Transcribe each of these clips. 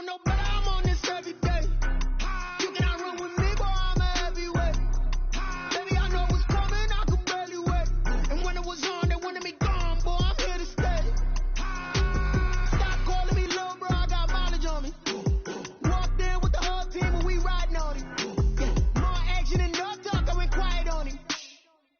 know no better, I'm on this every day. You cannot run with me, boy, I'm a heavyweight. Baby, I know what's coming, I could barely wait. And when it was on, they wanted me gone, boy, I'm here to stay. Stop calling me little bro, I got mileage on me. Walked in with the whole team and we riding on him. More action and no talk, I went quiet on him.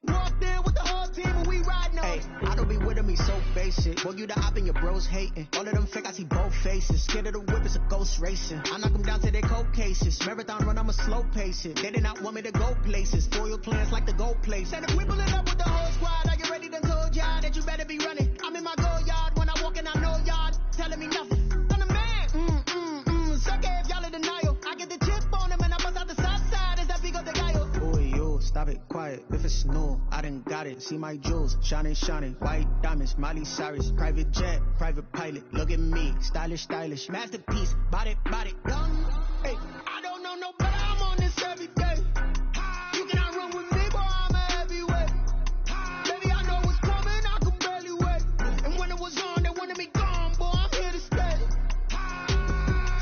Walked in with the whole team and we riding on him. I don't be with him, he's so basic. Boy, you the op and your bros hating. All of them fake, I see both faces. Scared of the whip, it's a ghost racing. I knock them down to their cold cases. Marathon run, I'ma slow pace it. They did not want me to go places. Foil plans like the gold place. And if we pull it up with the whole squad, are you ready? Done told y'all that you better be running. I'm in my go yard. When I walk in, I know y'all telling me nothing. I'm the man. Suck it if y'all in denial. I get the chip on him and I bust out the south side. Is that big of the guy? Boy, yo, stop it, quiet. If it's new, I done got it. See my jewels, shining, shining. White diamonds, Miley Cyrus. Private jet, private pilot. Look at me, stylish, stylish. Masterpiece, body, done. Hey, I don't know no better, I'm on this every day. You cannot run with me, boy, I'm a heavyweight. Baby, I know what's coming, I could barely wait. And when it was on, they wanted me gone, boy, I'm here to stay.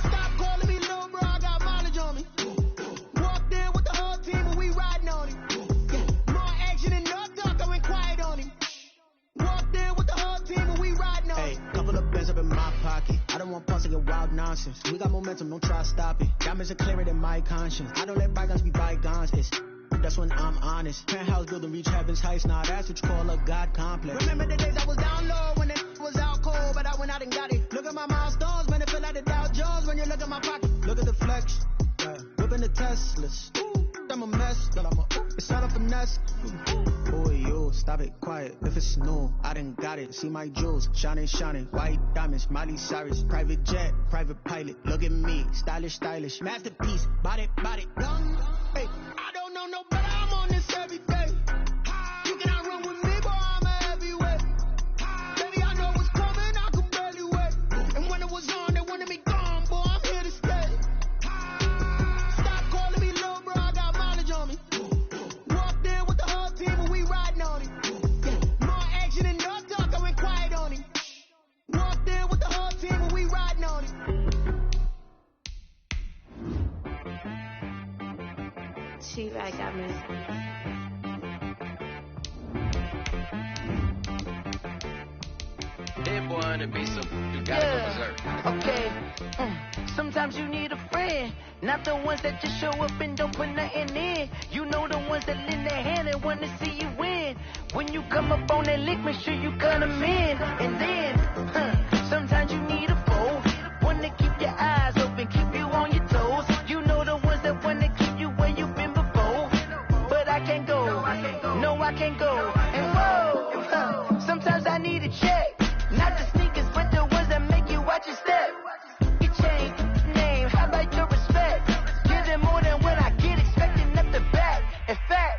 Stop calling me little bro, I got mileage on me. Walked in with the whole team and we riding on him. More action and no talk, I went quiet on him. Walked in with the whole team and we riding on him. couple of bands up in my pocket. I don't want pulse to get wild nonsense. We got momentum, don't try to stop it. Diamonds are clearer than my conscience. I don't let bygones be bygones. That's when I'm honest. Penthouse building reach heaven's heights. Nah, that's what you call a God complex. Remember the days I was down low when it was out cold, but I went out and got it. Look at my milestones, man, it feel like the Dow Jones when you look at my pocket. Look at the flex, whipping the Teslas. I'm a mess, but it's not a finesse. Boy, yo, stop it, quiet. If it's new, I done got it. See my jewels, shining, shining. White diamonds, Miley Cyrus. Private jet, private pilot. Look at me, stylish, stylish. Masterpiece, body, done. Hey, I don't know no better, I'm on this every day. You cannot run with me, boy, I'm a heavyweight. Baby, I know what's coming, I could barely wait. And when it was on, they wanted me gone, boy, I'm here to stay. Stop calling me little bro, I got mileage on me. Walked in with the whole team and we riding on him. More action and no talk, I went quiet on him. Walked in with the whole team and we riding on him. She-Rag got me. That boy on the beat, so you gotta go berserk. Okay. Sometimes you need a friend, not the ones that just show up and don't put nothing in. You know the ones that lend their hand and want to see you win. When you come up on that lick, make sure you cut them in. And then, sometimes you need a foe, one to keep your eyes open, keep you on your toes. You know the ones that want to keep you where you've been before. But I can't go, no, I can't go. And whoa, sometimes I need a check. Not the sneakers, but the ones that make you watch your step. You change name, how about your respect? Give them more than what I get, expecting up the back. In fact,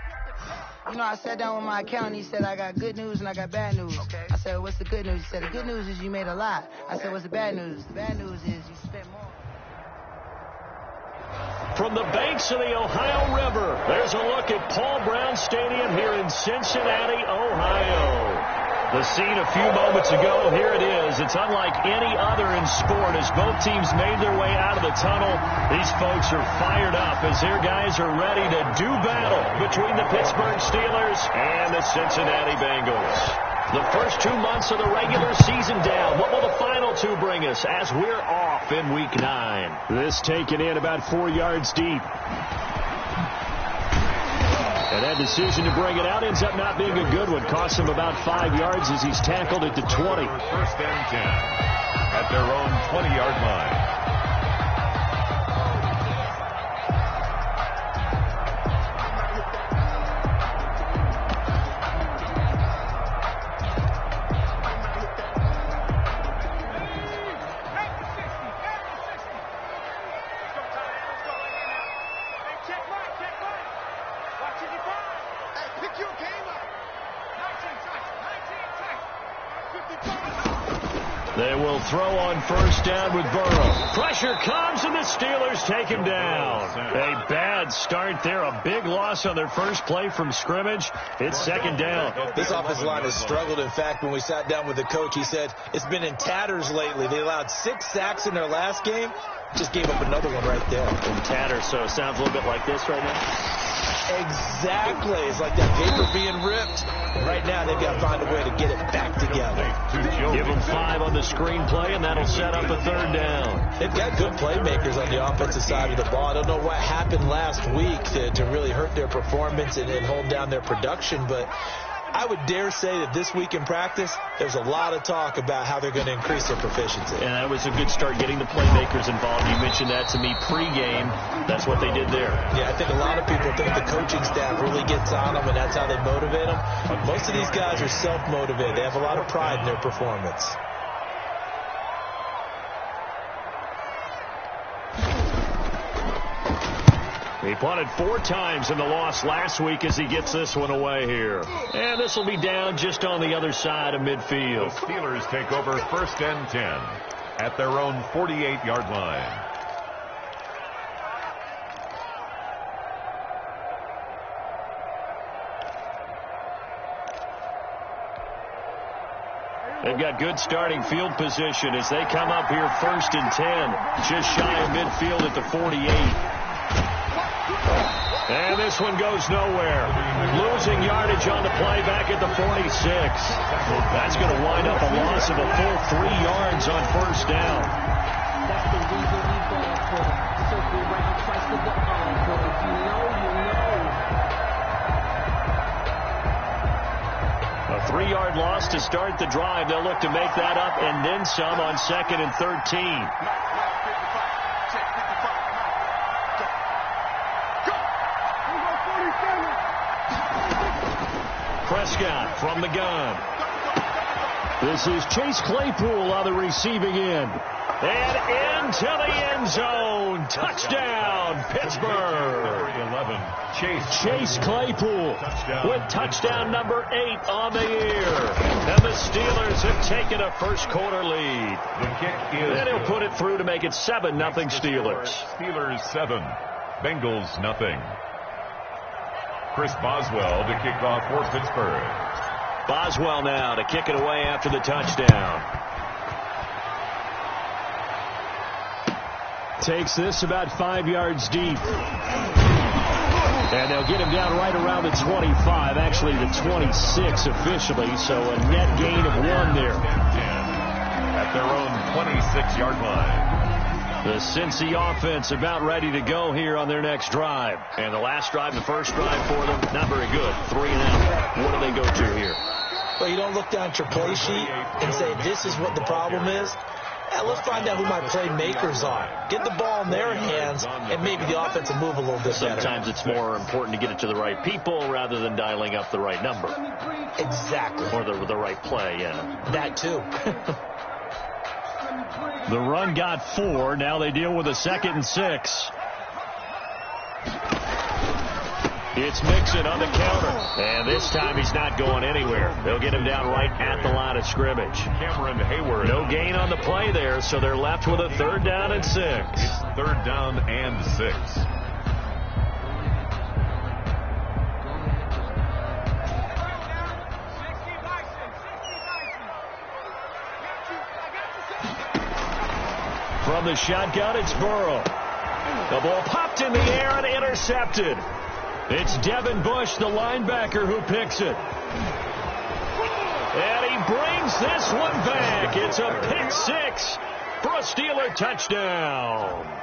you know, I sat down with my accountant, he said, I got good news and I got bad news. Okay. I said, what's the good news? He said, the good news is you made a lot. I said, what's the bad news? The bad news is you spent more. From the banks of the Ohio River, there's a look at Paul Brown Stadium here in Cincinnati, Ohio. The scene a few moments ago, here it is. It's unlike any other in sport as both teams made their way out of the tunnel. These folks are fired up as their guys are ready to do battle between the Pittsburgh Steelers and the Cincinnati Bengals. The first 2 months of the regular season down. What will the final two bring us as we're off in Week 9? This taken in about 4 yards deep. And that decision to bring it out ends up not being a good one. Costs him about 5 yards as he's tackled at the 20. First and 10 at their own 20-yard line. They will throw on first down with Burrow. Pressure comes, and the Steelers take him down. A bad start there. A big loss on their first play from scrimmage. It's second down. This offensive line has struggled. In fact, when we sat down with the coach, he said it's been in tatters lately. They allowed 6 sacks in their last game. Just gave up another one right there. In tatters, so it sounds a little bit like this right now. Exactly. It's like that paper being ripped. And right now, they've got to find a way to get it back together. Give them 5 on the screenplay, and that'll set up a third down. They've got good playmakers on the offensive side of the ball. I don't know what happened last week to really hurt their performance and hold down their production, but I would dare say that this week in practice, there's a lot of talk about how they're going to increase their proficiency. And that was a good start, getting the playmakers involved. You mentioned that to me pregame. That's what they did there. Yeah, I think a lot of people think the coaching staff really gets on them, and that's how they motivate them. Most of these guys are self-motivated. They have a lot of pride in their performance. He punted 4 times in the loss last week as he gets this one away here. And this will be down just on the other side of midfield. The Steelers take over first and 10 at their own 48-yard line. They've got good starting field position as they come up here first and 10, just shy of midfield at the 48. And this one goes nowhere. Losing yardage on the play back at the 46. That's going to wind up a loss of a full 3 yards on first down. That's the reason we ball for it. Circle around twice to the encore. If you know, you know. A 3-yard loss to start the drive. They'll look to make that up and then some on second and 13. Prescott from the gun. This is Chase Claypool on the receiving end. And into the end zone. Touchdown, Pittsburgh. 11. Chase Claypool with touchdown number 8 on the year. And the Steelers have taken a first quarter lead. The kick is. And he'll put it through to make it 7-0 Steelers. Steelers 7. Bengals nothing. Chris Boswell to kick off for Pittsburgh. Boswell now to kick it away after the touchdown. Takes this about 5 yards deep. And they'll get him down right around the 25, actually the 26 officially, so a net gain of 1 there. At their own 26-yard line. The Cincy offense about ready to go here on their next drive. And the last drive, the first drive for them, not very good. 3 and out. What do they go to here? Well, you don't look down at your play sheet and say, this is what the problem is. Let's find out who my playmakers are. Get the ball in their hands, and maybe the offense will move a little bit better. Sometimes it's more important to get it to the right people rather than dialing up the right number. Exactly. Or the right play, yeah. That, too. The run got 4. Now they deal with a 2nd and 6. It's Mixon on the counter. And this time he's not going anywhere. They'll get him down right at the line of scrimmage. Cameron Hayward. No gain on the play there, so they're left with a 3rd down and 6. It's 3rd down and 6. From the shotgun, it's Burrow. The ball popped in the air and intercepted. It's Devin Bush, the linebacker, who picks it. And he brings this one back. It's a pick 6 for a Steeler touchdown.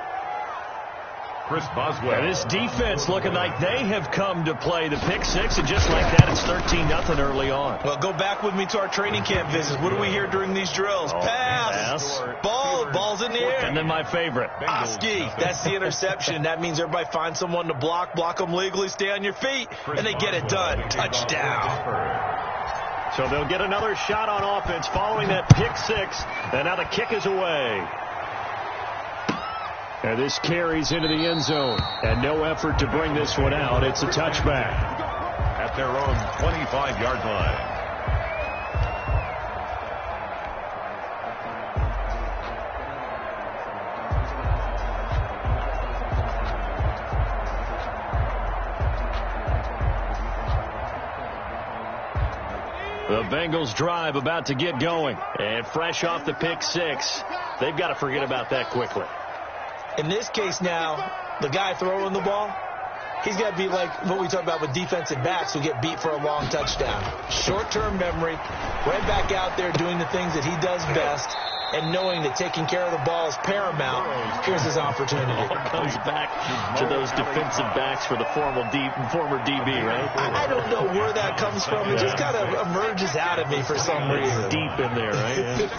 Chris Boswell. And this defense looking like they have come to play the pick 6, and just like that, it's 13-0 early on. Well, go back with me to our training camp visits. What do we hear during these drills? Pass. Ball's in the air. And then my favorite. Oski. That's the interception. That means everybody finds someone to block them legally, stay on your feet, and they get it done. Touchdown. So they'll get another shot on offense following that pick 6, and now the kick is away. And this carries into the end zone, and no effort to bring this one out. It's a touchback. At their own 25-yard line. Bengals drive about to get going. And fresh off the pick six, they've got to forget about that quickly. In this case now, the guy throwing the ball, he's got to be like what we talk about with defensive backs who get beat for a long touchdown. Short-term memory, right back out there doing the things that he does best, and knowing that taking care of the ball is paramount. Here's his opportunity. All comes back to those defensive backs for the former DB, right? I don't know where that comes from. It just kind of emerges out of me for some reason. Deep in there, right?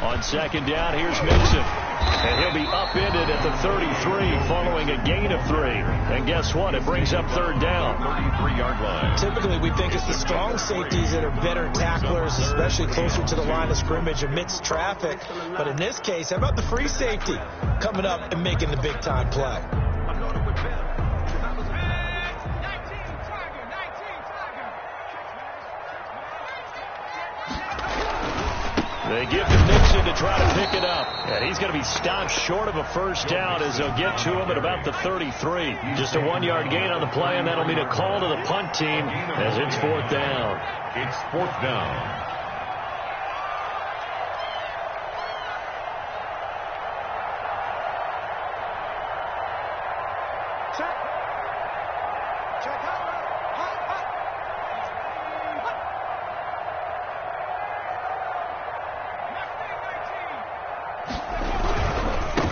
On second down, here's Mixon. And he'll be upended at the 33 following a gain of 3. And guess what? It brings up third down. 33-yard line. Typically, we think it's the strong safeties that are better tacklers, especially closer to the line of scrimmage amidst traffic. But in this case, how about the free safety coming up and making the big-time play? They give to Nixon to try to pick it up. And he's going to be stopped short of a first down as they'll get to him at about the 33. Just a 1-yard gain on the play, and that'll mean a call to the punt team as it's fourth down. It's fourth down.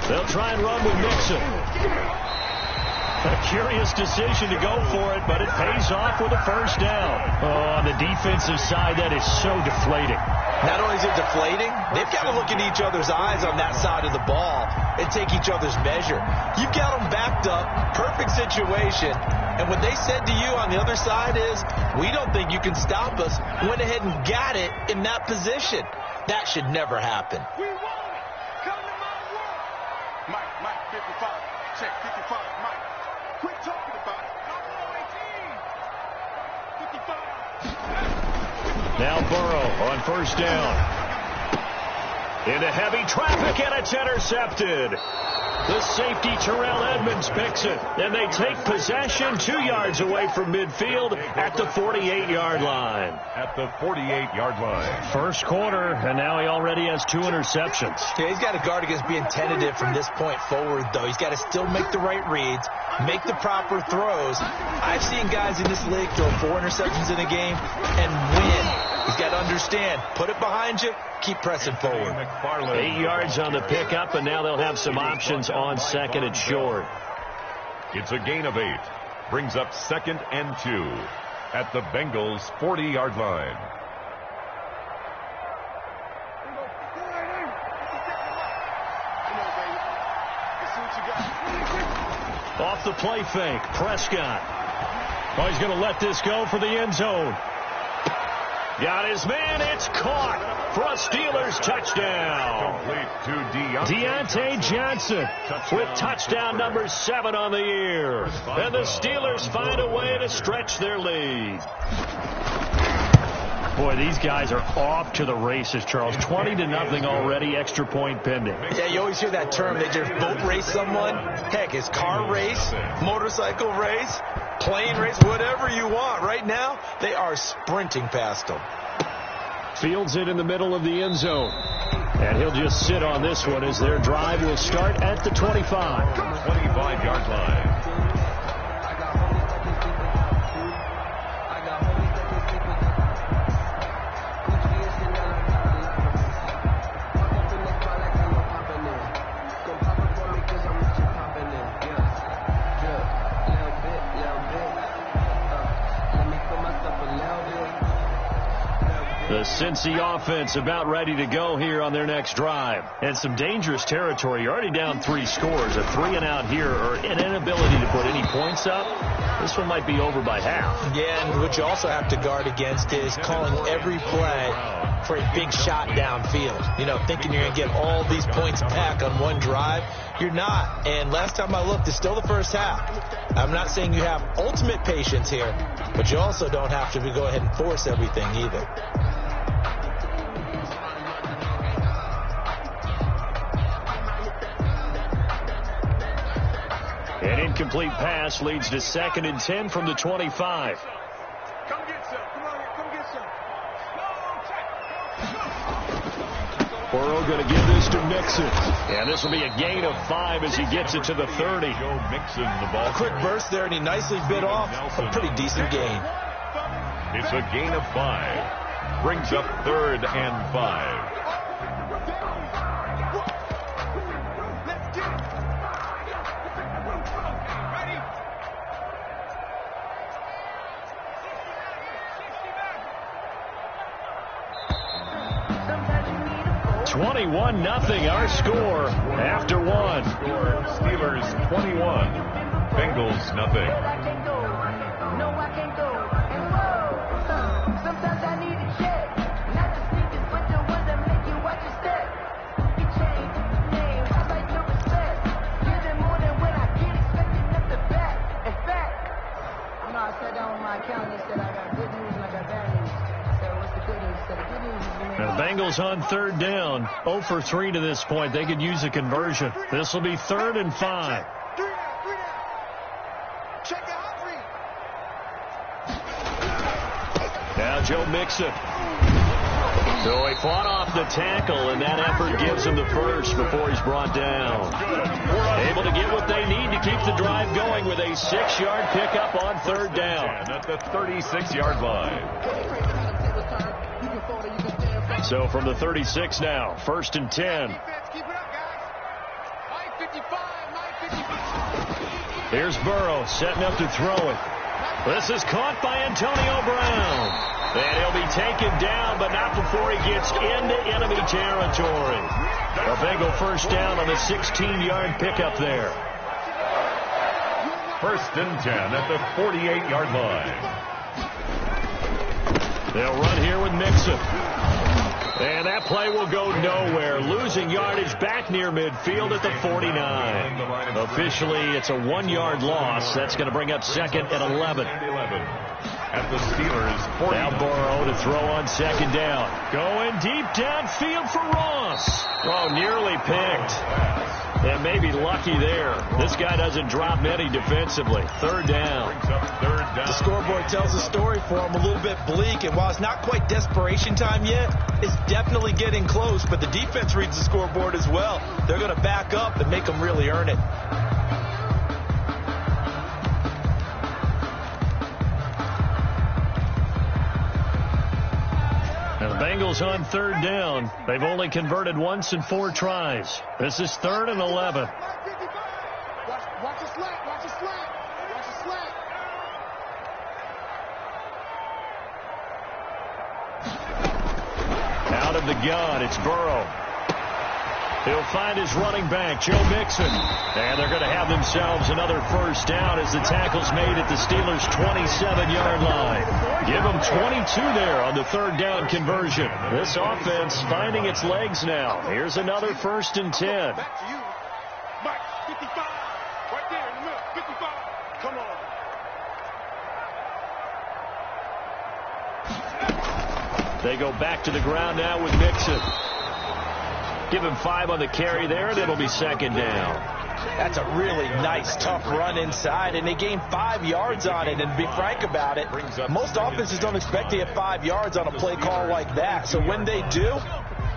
They'll try and run with Nixon. A curious decision to go for it, but it pays off with a first down. Oh, on the defensive side, that is so deflating. Not only is it deflating, they've got to look at each other's eyes on that side of the ball and take each other's measure. You've got them backed up, perfect situation, and what they said to you on the other side is, we don't think you can stop us. Went ahead and got it in that position. That should never happen. Mike, 55. Check, 55. Mike, quit talking about it. 55. Now Burrow on first down. Into heavy traffic, and it's intercepted. The safety, Terrell Edmonds, picks it. And they take possession 2 yards away from midfield at the 48-yard line. At the 48-yard line. First quarter, and now he already has 2 interceptions. Yeah, he's got to guard against being tentative from this point forward, though. He's got to still make the right reads, make the proper throws. I've seen guys in this league throw 4 interceptions in a game and win. He's got to understand, put it behind you, keep pressing forward. 8 yards on the pickup, and now they'll have some options on second and short. It's a gain of 8. Brings up 2nd and 2 at the Bengals' 40-yard line. Off the play fake, Prescott. Oh, he's going to let this go for the end zone. Got his man, it's caught for a Steelers touchdown. Complete to Deontay Johnson with touchdown number 7 on the year. And the Steelers find a way to stretch their lead. Boy, these guys are off to the races, Charles. 20-0 already, extra point pending. Yeah, you always hear that term. They just boat race someone. Heck, it's car race, motorcycle race, plane race, whatever you want. Right now, they are sprinting past them. Fields it in the middle of the end zone. And he'll just sit on this one as their drive will start at the 25. 25-yard line. The Cincy offense about ready to go here on their next drive. And some dangerous territory. You're already down 3 scores. A 3-and-out here or an inability to put any points up. This one might be over by half. Yeah, and what you also have to guard against is calling every play for a big shot downfield. You know, thinking you're going to get all these points back on one drive. You're not. And last time I looked, it's still the first half. I'm not saying you have ultimate patience here, but you also don't have to go ahead and force everything either. An incomplete pass leads to 2nd and 10 from the 25. Come get some. Come on here. Come get some. Burrow going to give this to Mixon. And this will be a gain of 5 as he gets it to the 30. Joe Mixon, the ball. A quick burst there, and he nicely bit off a pretty decent gain. It's a gain of 5. Brings up 3rd and 5. Nothing. Our score after 1. Steelers 21. Bengals nothing. Sometimes I need a check. Not the sneakers, but the ones that make you watch your step. You change your name. I like your respect. Give them more than when I get expecting up the back. In fact, I sat down with my accountant and said I got good news and I got bad news. So what's the good news? So the good news is the Bengals on 3rd down. 0 for 3 to this point. They could use a conversion. This will be 3rd and 5. Now Joe Mixon. So he fought off the tackle, and that effort gives him the first before he's brought down. Able to get what they need to keep the drive going with a 6-yard pickup on 3rd down. At the 36-yard line. So from the 36 now, 1st and 10. Here's Burrow setting up to throw it. This is caught by Antonio Brown. And he'll be taken down, but not before he gets into enemy territory. A Bengal 1st down on a 16-yard pickup there. 1st and 10 at the 48-yard line. They'll run here with Mixon. And that play will go nowhere. Losing yardage back near midfield at the 49. Officially, it's a 1-yard loss. That's going to bring up 2nd and 11. At the Steelers 40. Now Burrow to throw on 2nd down. Going deep downfield for Ross. Oh, nearly picked. And maybe lucky there. This guy doesn't drop many defensively. 3rd down. The scoreboard tells a story for him, a little bit bleak. And while it's not quite desperation time yet, it's definitely getting close. But the defense reads the scoreboard as well. They're going to back up and make them really earn it. And the Bengals on 3rd down. They've only converted once in 4 tries. This is 3rd and 11. Watch the slant. Watch the slant. Watch the slant. Out of the gun, it's Burrow. He'll find his running back, Joe Mixon. And they're going to have themselves another 1st down as the tackle's made at the Steelers' 27-yard line. Give them 22 there on the 3rd down conversion. This offense finding its legs now. Here's another 1st and 10. Back to you. Mike, 55. Right there in the middle. 55. Come on. They go back to the ground now with Mixon. Give him 5 on the carry there, and it'll be 2nd down. That's a really nice, tough run inside, and they gained 5 yards on it. And to be frank about it, most offenses don't expect to get 5 yards on a play call like that. So when they do,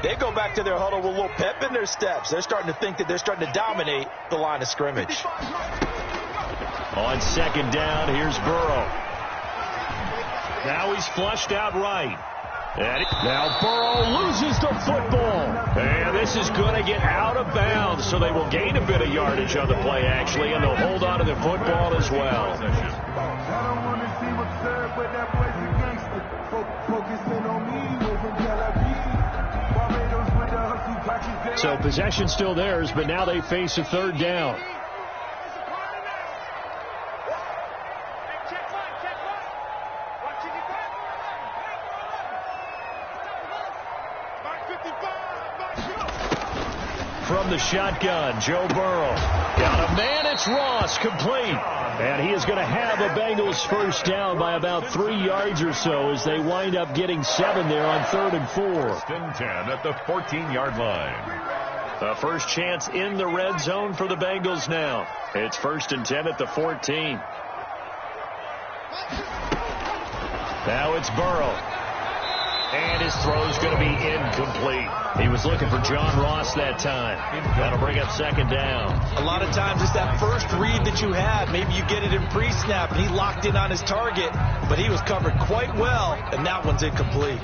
they go back to their huddle with a little pep in their steps. They're starting to think that they're starting to dominate the line of scrimmage. On 2nd down, here's Burrow. Now he's flushed out right. And now Burrow loses the football. And this is going to get out of bounds, so they will gain a bit of yardage on the play, actually, and they'll hold on to the football as well. So possession still theirs, but now they face a 3rd down. From the shotgun, Joe Burrow. Got a man, it's Ross, complete. And he is going to have a Bengals 1st down by about 3 yards or so as they wind up getting 7 there on 3rd and 4. 1st and 10 at the 14-yard line. The first chance in the red zone for the Bengals now. It's 1st and 10 at the 14. Now it's Burrow. And his throw's going to be incomplete. He was looking for John Ross that time. That'll bring up second down. A lot of times it's that first read that you had. Maybe you get it in pre-snap, and he locked in on his target, but he was covered quite well, and that one's incomplete.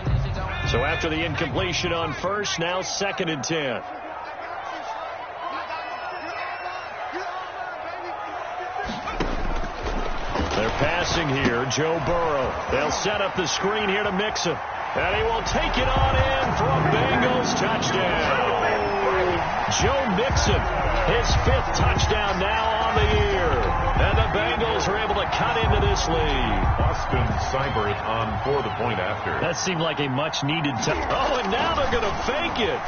So after the incompletion on first, now 2nd and 10. They're passing here. Joe Burrow. They'll set up the screen here to Mixon. And he will take it on in for a Bengals touchdown. Joe Mixon, his 5th touchdown now on the year. And the Bengals are able to cut into this lead. Austin Seibert on for the point after. That seemed like a much-needed touchdown. Oh, and now they're going to fake it.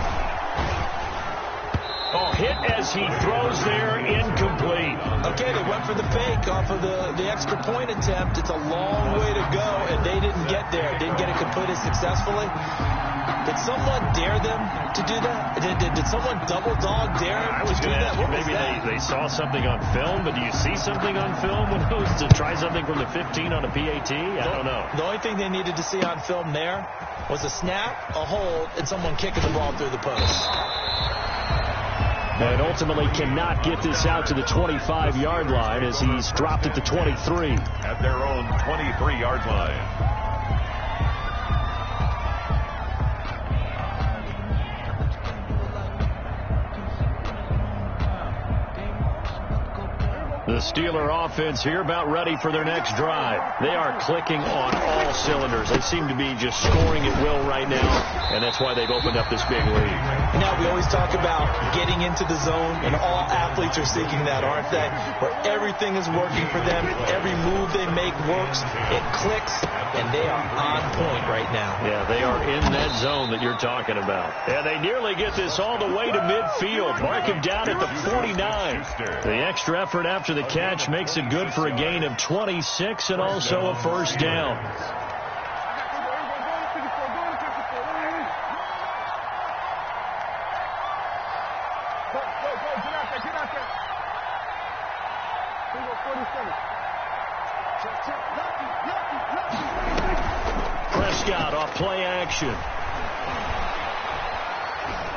Oh, hit as he throws there, incomplete. Okay, they went for the fake off of the extra point attempt. It's a long way to go, and they didn't get there. Didn't get it completed successfully. Did someone dare them to do that? Did someone double dog dare them to do that? What was maybe that? They saw something on film, but do you see something on film when it was to try something from the 15 on a PAT? I don't know. The only thing they needed to see on film there was a snap, a hold, and someone kicking the ball through the post. And ultimately cannot get this out to the 25-yard line as he's dropped at the 23. At their own 23-yard line. The Steeler offense here about ready for their next drive. They are clicking on all cylinders. They seem to be just scoring at will right now, and that's why they've opened up this big lead. Now, we always talk about getting into the zone, and all athletes are seeking that, aren't they? Where everything is working for them. Every move they make works. It clicks, and they are on point right now. Yeah, they are in that zone that you're talking about. And they nearly get this all the way to midfield. Mark him down at the 49. The extra effort after the catch makes it good for a gain of 26 and also a first down. Prescott off play action.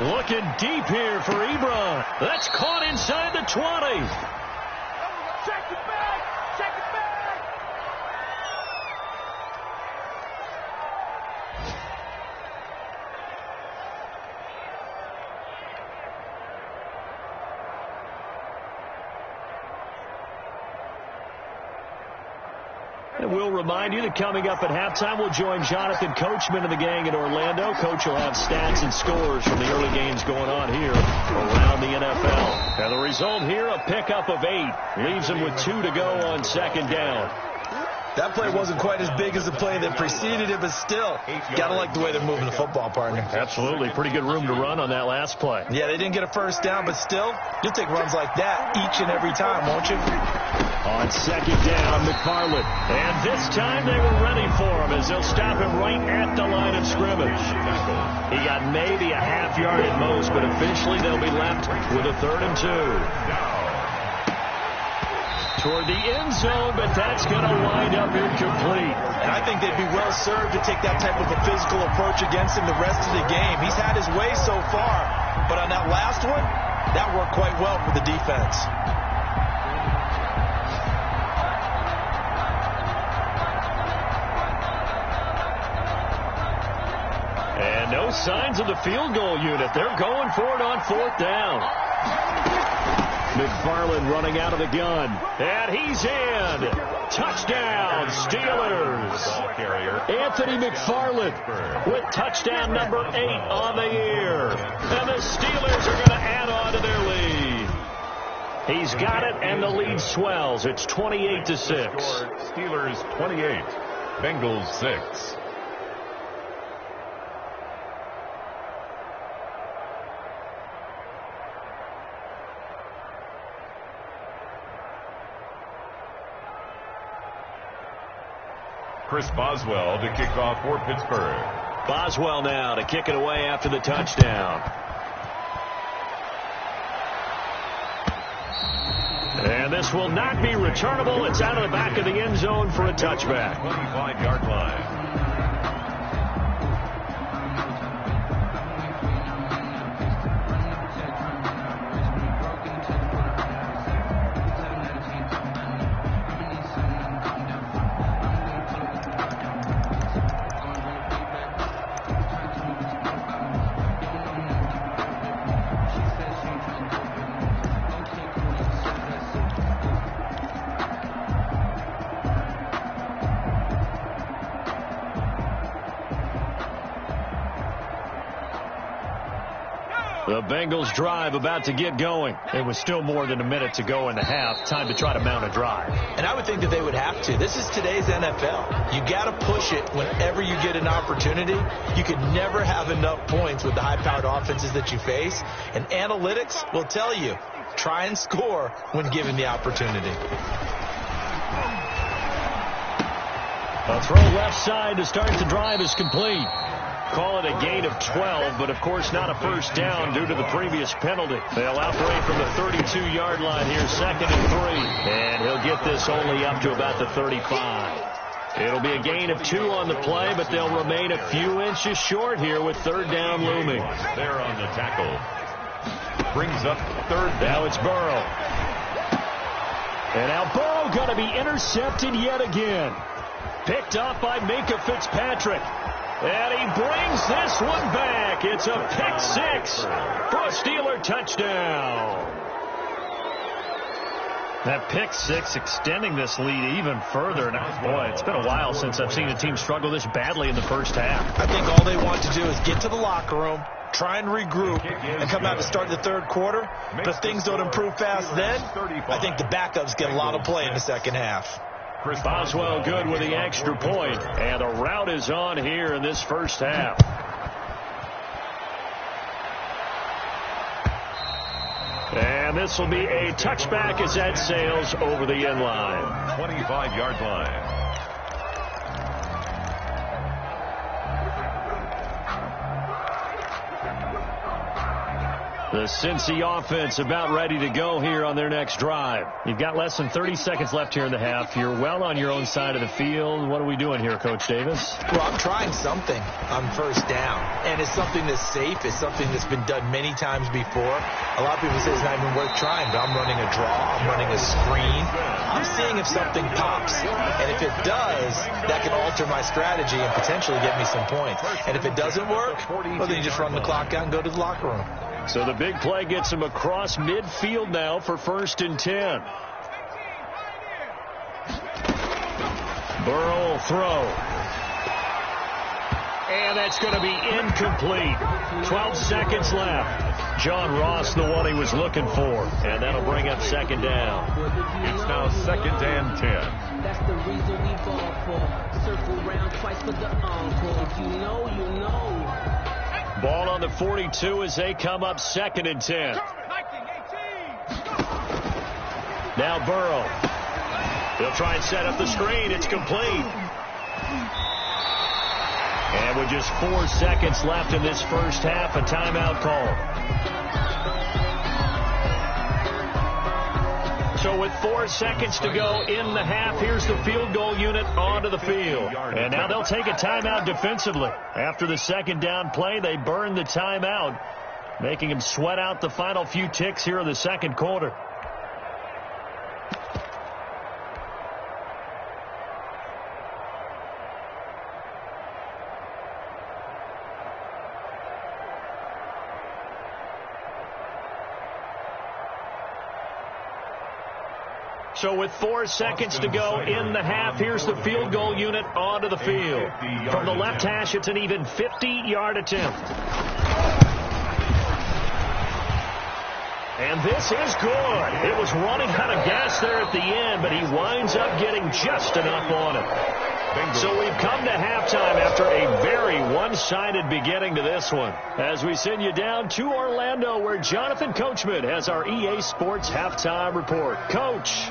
Looking deep here for Ebron. That's caught inside the 20. Check it back! Check it back! And we'll remind you that coming up at halftime, we'll join Jonathan Coachman and the gang in Orlando. Coach will have stats and scores from the early games going on here around the NFL. And the result here, a pickup of 8. Leaves him with 2 to go on second down. That play wasn't quite as big as the play that preceded it, but still, got to like the way they're moving the football, partner. Absolutely. Pretty good room to run on that last play. Yeah, they didn't get a first down, but still, you'll take runs like that each and every time, won't you? On second down, McFarland. And this time they were ready for him as they'll stop him right at the line of scrimmage. He got maybe a half yard at most, but officially they'll be left with a 3rd and 2. Toward the end zone, but that's going to wind up incomplete. And I think they'd be well served to take that type of a physical approach against him the rest of the game. He's had his way so far, but on that last one, that worked quite well for the defense. And no signs of the field goal unit. They're going for it on 4th down. McFarland running out of the gun. And he's in. Touchdown, Steelers. Anthony McFarland with touchdown number 8 on the year. And the Steelers are going to add on to their lead. He's got it, and the lead swells. It's 28-6. Steelers 28, Bengals 6. Chris Boswell to kick off for Pittsburgh. Boswell now to kick it away after the touchdown. And this will not be returnable. It's out of the back of the end zone for a touchback. 25-yard line. The Bengals drive about to get going. It was still more than a minute to go in the half. Time to try to mount a drive. And I would think that they would have to. This is today's NFL. You got to push it whenever you get an opportunity. You can never have enough points with the high-powered offenses that you face. And analytics will tell you, try and score when given the opportunity. A throw left side to start the drive is complete. Call it a gain of 12, but of course not a first down due to the previous penalty. They'll operate from the 32-yard line here, 2nd and 3. And he'll get this only up to about the 35. It'll be a gain of 2 on the play, but they'll remain a few inches short here with 3rd down looming. There on the tackle. Brings up 3rd down. Now it's Burrow. And now Burrow going to be intercepted yet again. Picked off by Minkah Fitzpatrick. And he brings this one back. It's a pick 6 for a Steeler touchdown. That pick 6 extending this lead even further. Now, boy, it's been a while since I've seen a team struggle this badly in the first half. I think all they want to do is get to the locker room, try and regroup, and come out to start the 3rd quarter. But if things don't improve fast then, I think the backups get a lot of play in the 2nd half. Boswell good with the extra point, and the route is on here in this first half. And this will be a touchback as that sails over the end line. 25-yard line. The Cincy offense about ready to go here on their next drive. You've got less than 30 seconds left here in the half. You're well on your own side of the field. What are we doing here, Coach Davis? Well, I'm trying something on 1st down. And it's something that's safe. It's something that's been done many times before. A lot of people say it's not even worth trying, but I'm running a draw. I'm running a screen. I'm seeing if something pops. And if it does, that can alter my strategy and potentially get me some points. And if it doesn't work, well, then you just run the clock out and go to the locker room. So the big play gets him across midfield now for 1st and 10. Burrow will throw. And that's going to be incomplete. 12 seconds left. John Ross, the one he was looking for. And that'll bring up 2nd down. It's now 2nd and 10. That's the reason we ball for. Circle round twice for the encore. If you know, you know. Ball on the 42 as they come up 2nd and 10. Now Burrow. He'll try and set up the screen. It's complete. And with just 4 seconds left in this first half, a timeout call. So with 4 seconds to go in the half, here's the field goal unit onto the field. And now they'll take a timeout defensively. After the 2nd down play, they burn the timeout, making them sweat out the final few ticks here in the 2nd quarter. So with 4 seconds to go in the half, here's the field goal unit onto the field. From the left hash, it's an even 50-yard attempt. And this is good. It was running out of gas there at the end, but he winds up getting just enough on it. So we've come to halftime after a very one-sided beginning to this one. As we send you down to Orlando, where Jonathan Coachman has our EA Sports Halftime Report. Coach.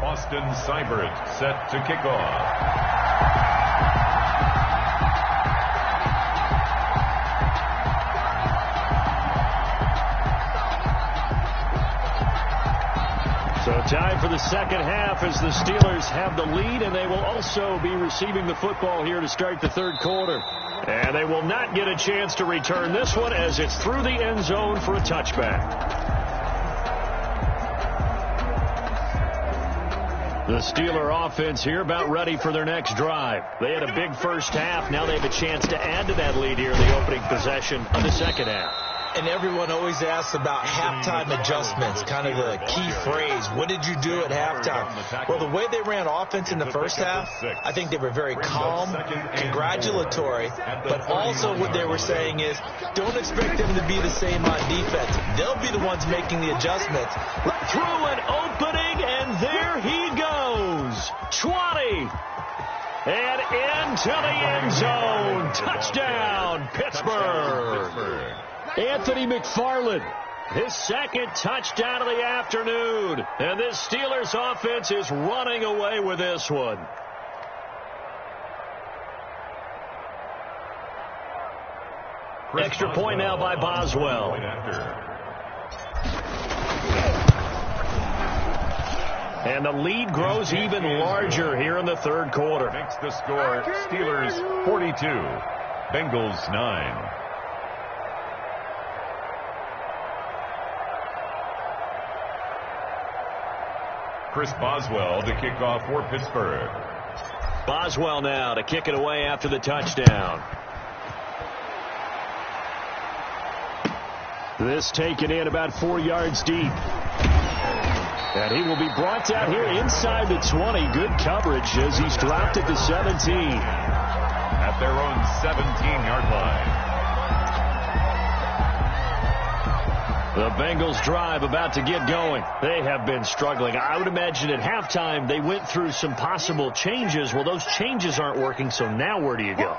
Austin Seibert set to kick off. So time for the 2nd half as the Steelers have the lead, and they will also be receiving the football here to start the 3rd quarter. And they will not get a chance to return this one as it's through the end zone for a touchback. The Steeler offense here about ready for their next drive. They had a big first half. Now they have a chance to add to that lead here in the opening possession of the 2nd half. And everyone always asks about halftime adjustments, kind of the key phrase. What did you do at halftime? Well, the way they ran offense in the first half, I think they were very calm, congratulatory, but also what they were saying is don't expect them to be the same on defense. They'll be the ones making the adjustments. Through an opening, and there he goes. 20. And into the end zone. Touchdown, Pittsburgh. Anthony McFarland, his second touchdown of the afternoon. And this Steelers offense is running away with this one. Extra point now by Boswell. And the lead grows even larger here in the third quarter. Makes the score Steelers 42, Bengals 9. Chris Boswell to kick off for Pittsburgh. Boswell now to kick it away after the touchdown. This taken in about 4 yards deep. And he will be brought down here inside the 20. Good coverage as he's dropped at the 17. At their own 17-yard line. The Bengals drive about to get going. They have been struggling. I would imagine at halftime they went through some possible changes. Well, those changes aren't working, so now where do you go?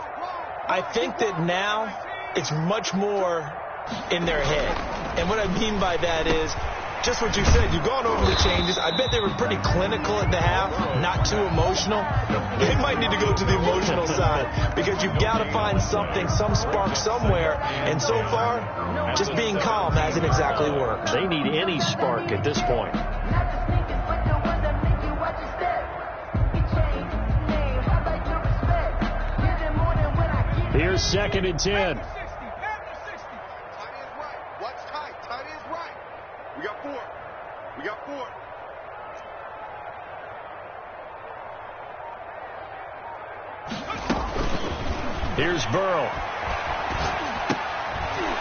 I think that now it's much more in their head. And what I mean by that is just what you said. You've gone over the changes. I bet they were pretty clinical at the half, not too emotional. They might need to go to the emotional side because you've got to find something, some spark somewhere. And so far, just being calm hasn't exactly worked. They need any spark at this point. Here's 2nd and 10. We got 4. Here's Burrow.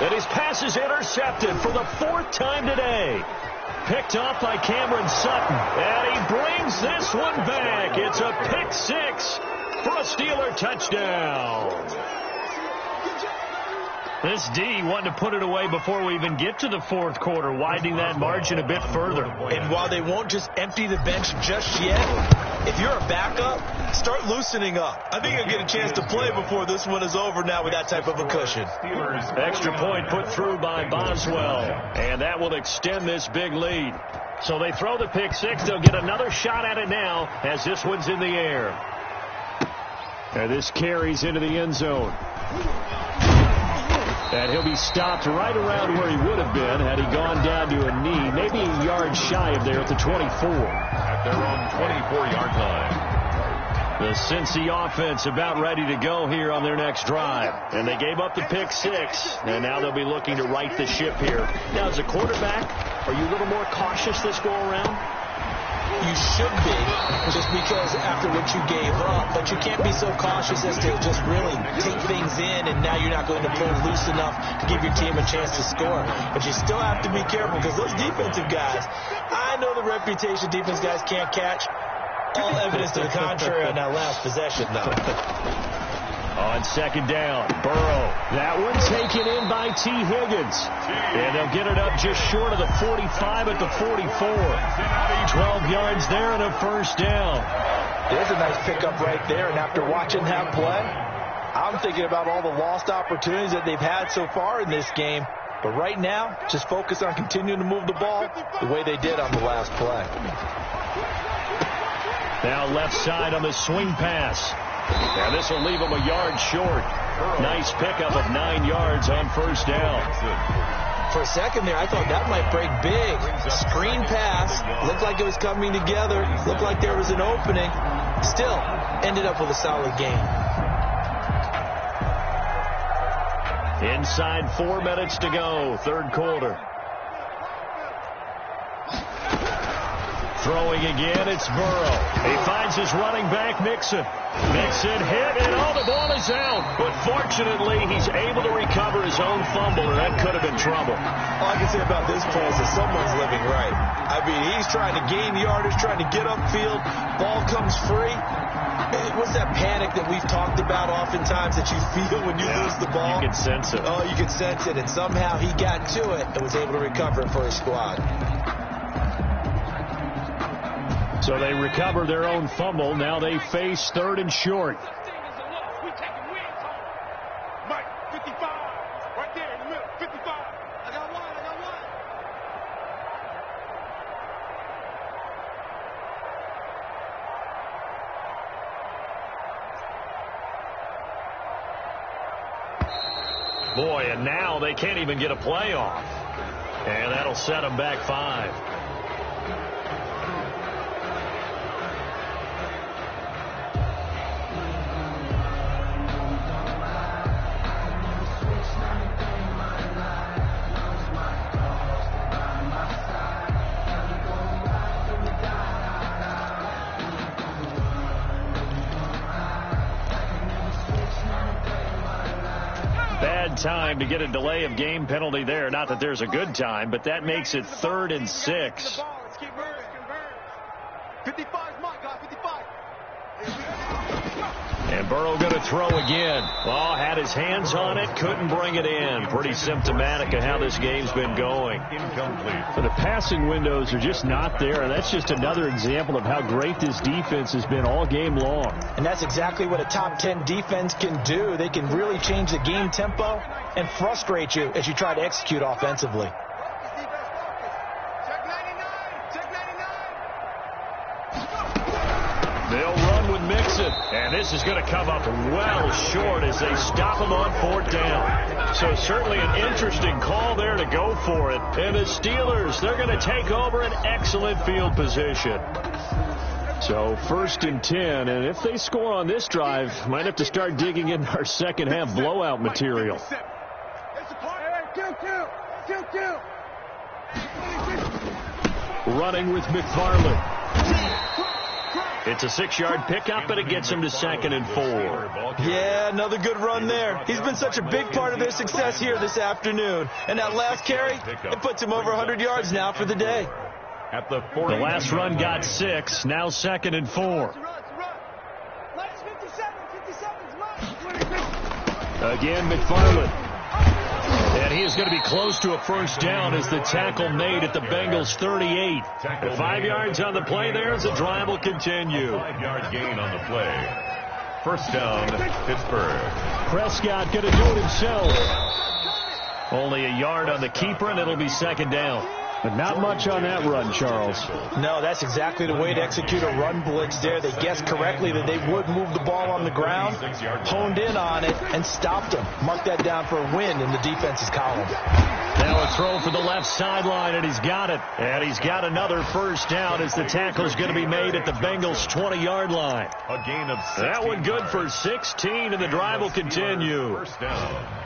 And his pass is intercepted for the 4th time today. Picked off by Cameron Sutton. And he brings this one back. It's a pick 6 for a Steeler touchdown. This D wanted to put it away before we even get to the 4th quarter, widening that margin a bit further. And while they won't just empty the bench just yet, if you're a backup, start loosening up. I think you'll get a chance to play before this one is over now with that type of a cushion. Extra point put through by Boswell, and that will extend this big lead. So they throw the pick 6. They'll get another shot at it now as this one's in the air. And this carries into the end zone. And he'll be stopped right around where he would have been had he gone down to a knee, maybe a yard shy of there at the 24. At their own 24-yard line. The Cincy offense about ready to go here on their next drive. And they gave up the pick 6, and now they'll be looking to right the ship here. Now, as a quarterback, are you a little more cautious this go-around? You should be, just because after what you gave up, but you can't be so cautious as to just really take things in, and now you're not going to play loose enough to give your team a chance to score. But you still have to be careful because those defensive guys, I know the reputation defense guys can't catch. All evidence to the contrary on that last possession, though. On 2nd down, Burrow. That one taken in by T. Higgins. And they'll get it up just short of the 45 at the 44. 12 yards there and a 1st down. There's a nice pickup right there, and after watching that play, I'm thinking about all the lost opportunities that they've had so far in this game. But right now, just focus on continuing to move the ball the way they did on the last play. Now left side on the swing pass. And this will leave him a yard short. Nice pickup of 9 yards on 1st down. For a second there, I thought that might break big. Screen pass. Looked like it was coming together. Looked like there was an opening. Still, ended up with a solid game. Inside 4 minutes to go, 3rd quarter. Throwing again, it's Burrow. He finds his running back, Mixon. Mixon hit, and the ball is out. But fortunately, he's able to recover his own fumble, and that could have been trouble. All I can say about this play is that someone's living right. I mean, he's trying to gain yardage, trying to get upfield. Ball comes free. It was that panic that we've talked about oftentimes that you feel when you lose the ball. You can sense it. Oh, you can sense it, and somehow he got to it and was able to recover it for his squad. So they recover their own fumble. Now they face 3rd and short. Mike, 55. Right there in the middle. 55. I got one. Boy, and now they can't even get a play off. And that'll set them back 5. Time to get a delay of game penalty there. Not that there's a good time, but that makes it 3rd and 6. 55 is mine, guys. 55. And Burrow going to throw again. Oh, had his hands on it, couldn't bring it in. Pretty symptomatic of how this game's been going. Incomplete. So the passing windows are just not there, and that's just another example of how great this defense has been all game long. And that's exactly what a top 10 defense can do. They can really change the game tempo and frustrate you as you try to execute offensively. They'll run with Mixon, and this is going to come up well short as they stop him on 4th down. So certainly an interesting call there to go for it. And the Steelers, they're going to take over an excellent field position. So 1st and 10, and if they score on this drive, might have to start digging in our second half blowout material. Running with McFarland. It's a 6-yard pickup, and it gets him to 2nd and 4. Yeah, another good run there. He's been such a big part of their success here this afternoon. And that last carry, it puts him over 100 yards now for the day. At the last run got 6, now 2nd and 4. Again, McFarland. And he is going to be close to a 1st down as the tackle made at the Bengals 38. 5 yards on the play there as the drive will continue. 5-yard gain on the play. 1st down, Pittsburgh. Prescott going to do it himself. Only a yard on the keeper, and it'll be 2nd down. But not much on that run, Charles. No, that's exactly the way to execute a run blitz there. They guessed correctly that they would move the ball on the ground, honed in on it, and stopped them. Mark that down for a win in the defense's column. Now a throw for the left sideline, and he's got it. And he's got another 1st down as the tackle's going to be made at the Bengals' 20-yard line. A gain of 16 that one good yards. for 16, and the drive will continue. 1st down.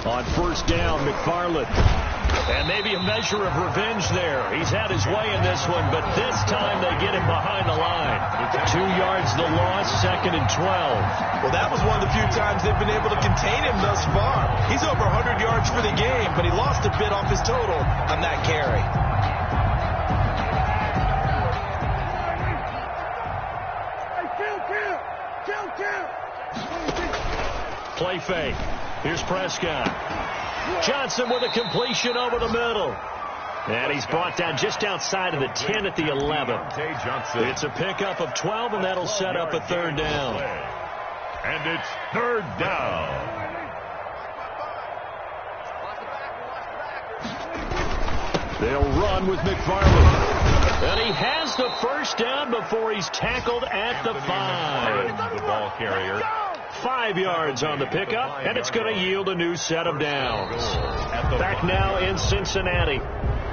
On 1st down, McFarland. And maybe a measure of revenge there. He's had his way in this one, but this time they get him behind the line. 2 yards the loss, 2nd and 12. Well, that was one of the few times they've been able to contain him thus far. He's over 100 yards for the game, but he lost a bit off his total on that carry. Play fake. Here's Prescott. Johnson with a completion over the middle. And he's brought down just outside of the 10 at the 11. It's a pickup of 12, and that'll set up a 3rd down. And it's 3rd down. They'll run with McFarland. And he has the 1st down before he's tackled at the 5. The ball carrier. 5 yards on the pickup, and it's going to yield a new set of downs. Back now in Cincinnati.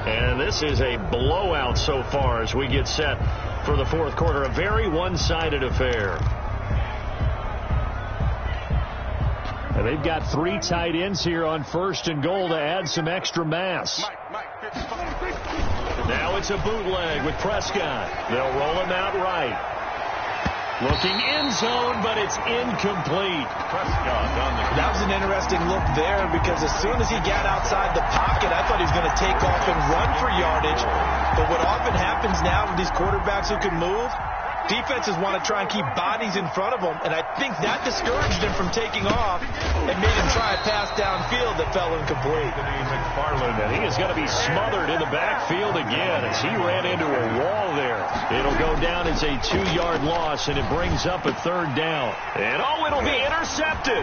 And this is a blowout so far as we get set for the 4th quarter. A very one-sided affair. And they've got 3 tight ends here on 1st and goal to add some extra mass. Now it's a bootleg with Prescott. They'll roll him out right. Looking end zone, but it's incomplete. Prescott on the... That was an interesting look there because as soon as he got outside the pocket, I thought he was going to take off and run for yardage. But what often happens now with these quarterbacks who can move, defenses want to try and keep bodies in front of them, and I think that discouraged him from taking off and made him try a pass downfield that fell incomplete. And he is going to be smothered in the backfield again as he ran into a wall there. It'll go down as a 2-yard loss, and it brings up a 3rd down. And it'll be intercepted.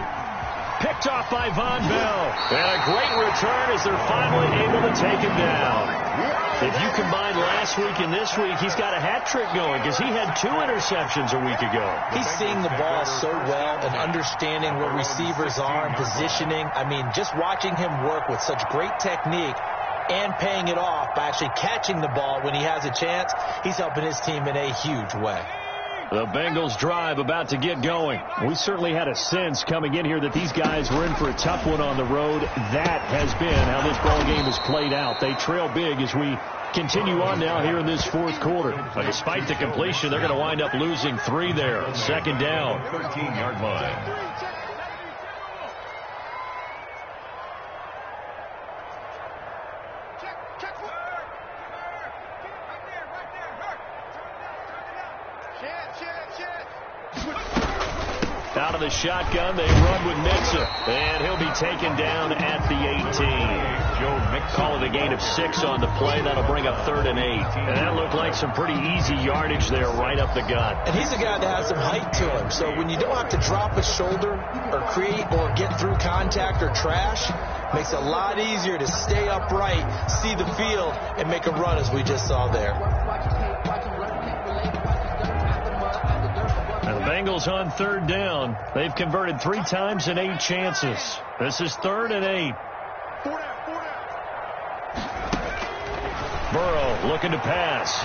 Picked off by Von Bell. And a great return as they're finally able to take him down. If you combine last week and this week, he's got a hat trick going because he had 2 interceptions a week ago. He's seeing the ball so well and understanding where receivers are and positioning. I mean, just watching him work with such great technique and paying it off by actually catching the ball when he has a chance, he's helping his team in a huge way. The Bengals drive about to get going. We certainly had a sense coming in here that these guys were in for a tough one on the road. That has been how this ball game has played out. They trail big as we continue on now here in this 4th quarter. But despite the completion, they're going to wind up losing 3 there. 2nd down. 13-yard line. Out of the shotgun, they run with Mixon, and he'll be taken down at the 18. Joe Mixon. Call it a gain of 6 on the play. That'll bring up 3rd and 8. And that looked like some pretty easy yardage there right up the gut. And he's a guy that has some height to him, so when you don't have to drop a shoulder or create or get through contact or trash, makes it a lot easier to stay upright, see the field, and make a run as we just saw there. And the Bengals on 3rd down. They've converted 3 times in 8 chances. This is 3rd and 8. Burrow looking to pass.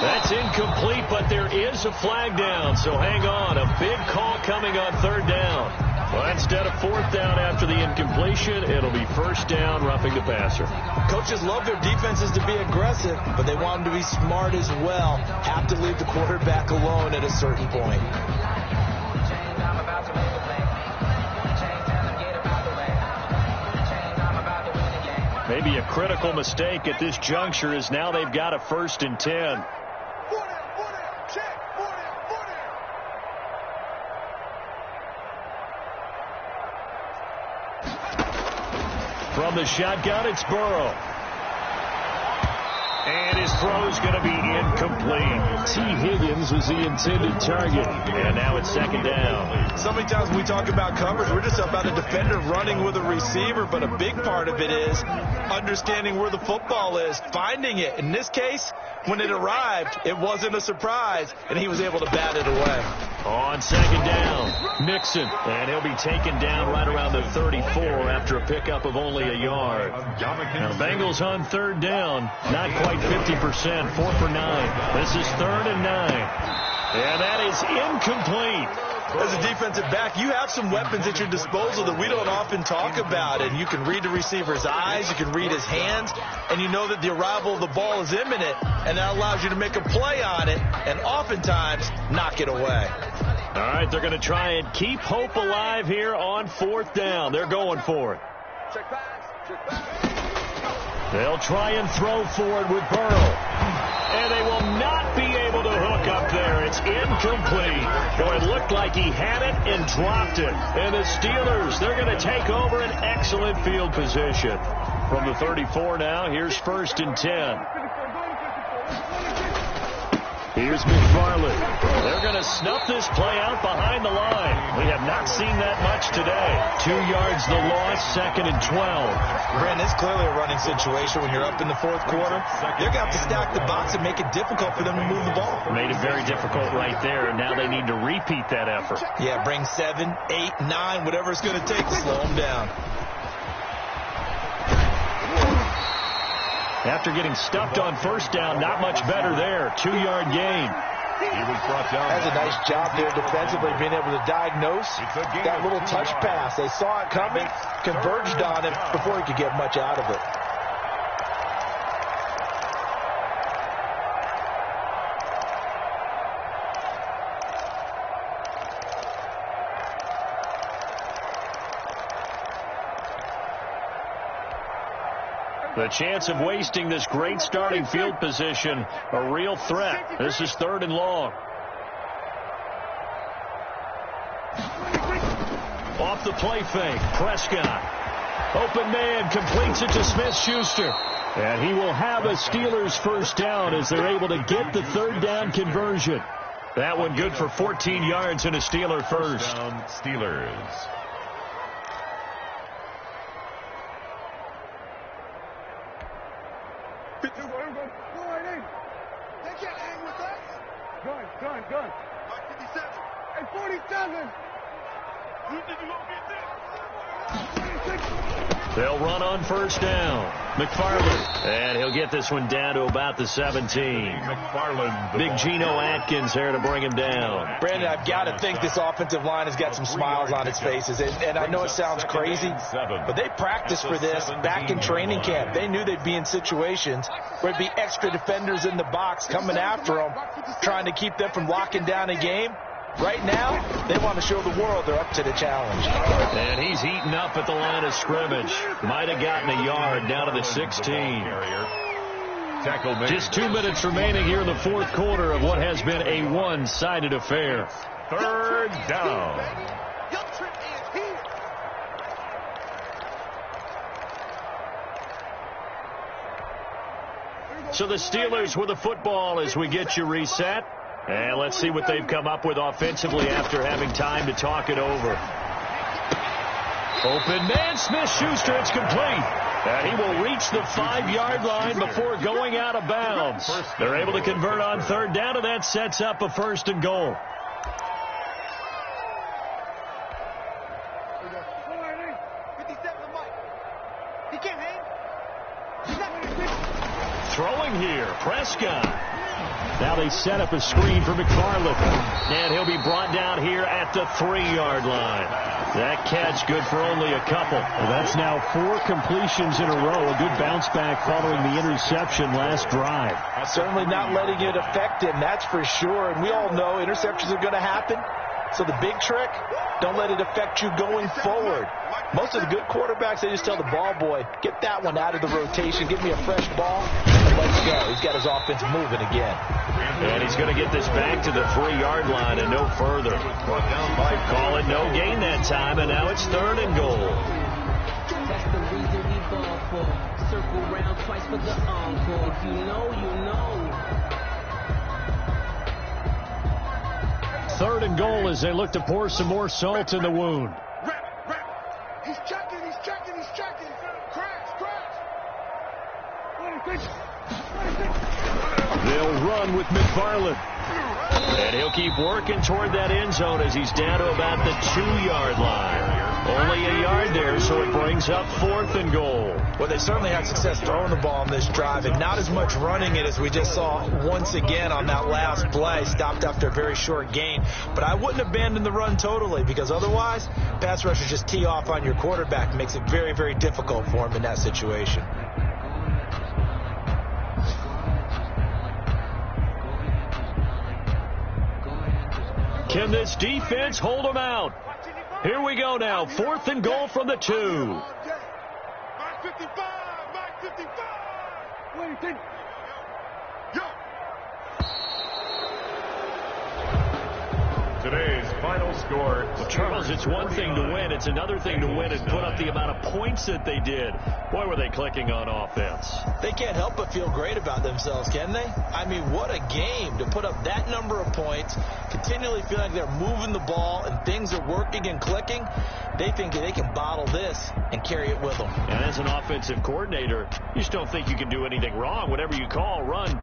That's incomplete, but there is a flag down, so hang on. A big call coming on 3rd down. Well, instead of 4th down after the incompletion, it'll be 1st down, roughing the passer. Coaches love their defenses to be aggressive, but they want them to be smart as well. Have to leave the quarterback alone at a certain point. Maybe a critical mistake at this juncture is now they've got a 1st and 10. From the shotgun, it's Burrow. And his throw is going to be incomplete. T. Higgins was the intended target. And now it's 2nd down. So many times when we talk about coverage, we're just about a defender running with a receiver, but a big part of it is understanding where the football is, finding it. In this case, when it arrived, it wasn't a surprise, and he was able to bat it away. On 2nd down, Mixon, and he'll be taken down right around the 34 after a pickup of only a yard. Now, Bengals on 3rd down, not quite 50%, 4 for 9. This is 3rd and 9, and that is incomplete. As a defensive back, you have some weapons at your disposal that we don't often talk about, and you can read the receiver's eyes, you can read his hands, and you know that the arrival of the ball is imminent, and that allows you to make a play on it, and oftentimes knock it away. All right, they're going to try and keep hope alive here on 4th down. They're going for it. They'll try and throw forward with Burrow. And they will not be able to hook up there. It's incomplete. Boy, it looked like he had it and dropped it. And the Steelers, they're going to take over an excellent field position. From the 34 now, here's 1st and 10. Here's McFarland. They're going to snuff this play out behind the line. We have not seen that much today. 2 yards the loss, 2nd and 12. Brandon, it's clearly a running situation when you're up in the 4th quarter. They're going to have to stack the box and make it difficult for them to move the ball. Made it very difficult right there, and now they need to repeat that effort. Yeah, bring 7, 8, 9, whatever it's going to take to slow them down. After getting stuffed on 1st down, not much better there. 2-yard gain. He was brought down. That's a nice job there defensively, being able to diagnose that little touch pass. They saw it coming, converged on it before he could get much out of it. The chance of wasting this great starting field position, a real threat. This is 3rd and long. Off the play fake, Prescott. Open man, completes it to Smith-Schuster. And he will have a Steelers first down as they're able to get the 3rd down conversion. That one good for 14 yards and a Steeler first. Down, Steelers. They can't hang with us. Gun. 57. And 47. You think you're going to get this? They'll run on first down. McFarland. And he'll get this one down to about the 17. McFarland. Big Geno Atkins there to bring him down. Brandon, I've got to think this offensive line has got some smiles on its faces. And I know it sounds crazy, but they practiced for this back in training camp. They knew they'd be in situations where it'd be extra defenders in the box coming after them, trying to keep them from locking down a game. Right now, they want to show the world they're up to the challenge. And he's heating up at the line of scrimmage. Might have gotten a yard down to the 16. Just 2 minutes remaining here in the 4th quarter of what has been a one-sided affair. 3rd down. So the Steelers with the football as we get you reset. And let's see what they've come up with offensively after having time to talk it over. Open man, Smith-Schuster, it's complete. And he will reach the 5-yard line before going out of bounds. They're able to convert on 3rd down, and that sets up a 1st and goal. Throwing here, Prescott. Now they set up a screen for McFarland. And he'll be brought down here at the 3-yard line. That catch good for only a couple. Well, that's now 4 completions in a row. A good bounce back following the interception last drive. Certainly not letting it affect him, that's for sure. And we all know interceptions are going to happen. So the big trick, don't let it affect you going forward. Most of the good quarterbacks, they just tell the ball boy, get that one out of the rotation, give me a fresh ball, and let's go. He's got his offense moving again. And he's going to get this back to the 3-yard line and no further. Call it no gain that time, and now it's 3rd and goal. That's the reason we ball for. Circle round twice for the encore. If you know, you know. 3rd and goal as they look to pour some more salt in the wound. He's checking. Crash. They'll run with McFarland. And he'll keep working toward that end zone as he's down to about the 2-yard line. Only a yard there, so it brings up 4th and goal. Well, they certainly had success throwing the ball on this drive, and not as much running it as we just saw once again on that last play. Stopped after a very short gain. But I wouldn't abandon the run totally, because otherwise, pass rushers just tee off on your quarterback. Makes it very, very difficult for him in that situation. Can this defense hold them out? Here we go now. 4th and goal from the 2. Mike 55. What do you think? Today's final score. Well, Charles, it's one thing to win. It's another thing to win and put up the amount of points that they did. Boy, were they clicking on offense. They can't help but feel great about themselves, can they? I mean, what a game to put up that number of points, continually feel like they're moving the ball and things are working and clicking. They think they can bottle this and carry it with them. And as an offensive coordinator, you just don't think you can do anything wrong. Whatever you call, run.